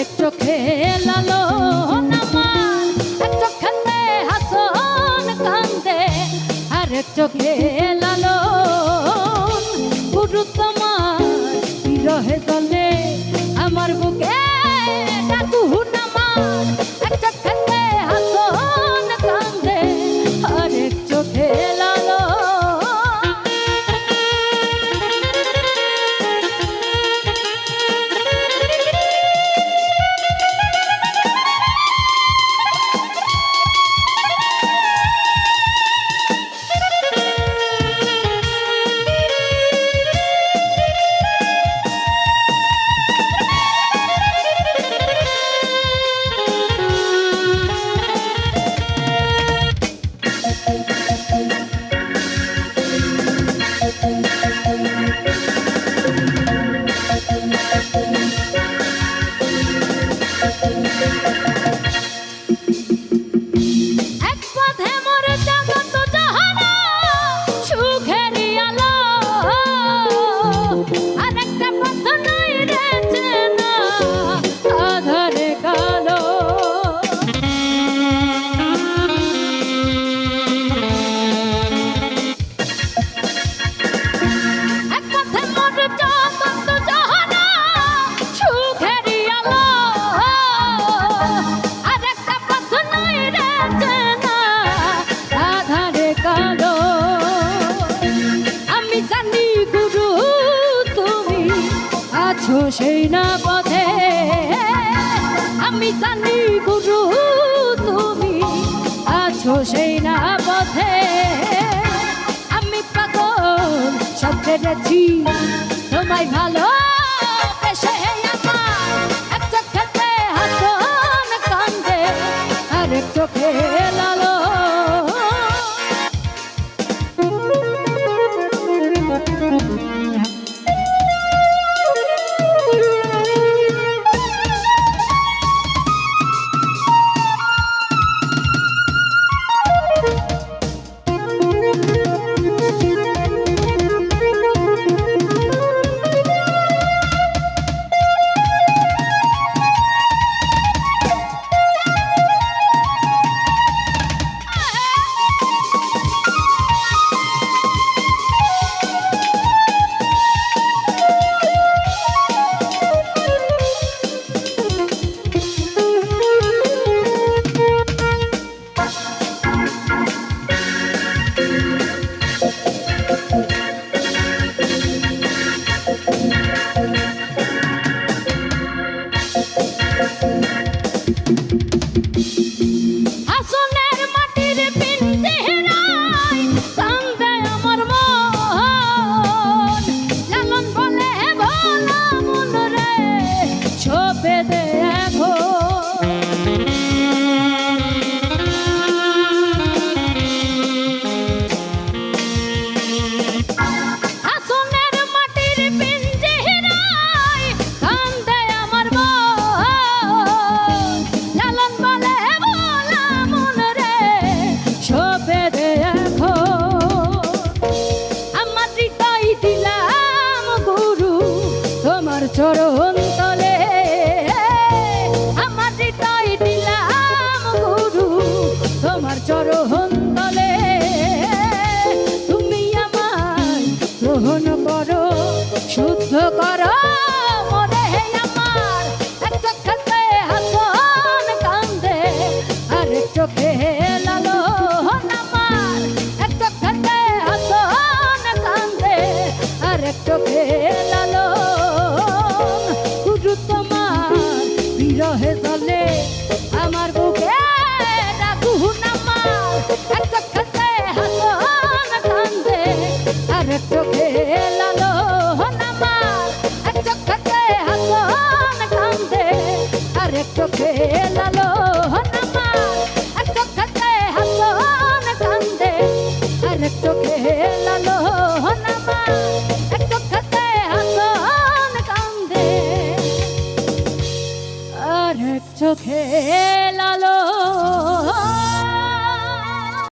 আরেক চোখে লালন আমার, এক চোখেতে হাসন কান্দে আরেক চোখে লালন। গুরু তোমার বিরহে জলে আমার বুকে ডাকুন আমার, এক চোখেতে হাসন কান্দে আরেক চোখে লালন। সেই না পথে আমি জানি গুরু তুমি আছো সেই না পথে, আমি পাগল সব পেরেছি তোমায় ভালো বেশে আমার, এক চোখেতে হাসন কান্দে আরেক চোখে লালন। চরণ তলে আমার হৃদয় দিলাম গুরু তোমার চরণ তলে, তুমি আমায় গ্রহণ করো শুদ্ধ করো মনে আমার, এক চোখেতে হাসন কান্দে আরেক চোখে লালন আমার, এক চোখেতে হাসন কান্দে আরেক চোখে লালন। বিরহে জলে আমার বুকে ডাকুন আমার, এক চোখেতে হাসন কান্দে আরেক চোখে লালন আমার, এক চোখেতে হাসন কান্দে আরেক চোখে লালন আমার, এক চোখেতে হাসন কান্দে আরেক চোখে লালন আমার, এক চোখেতে হাসন কান্দে আরেক চোখে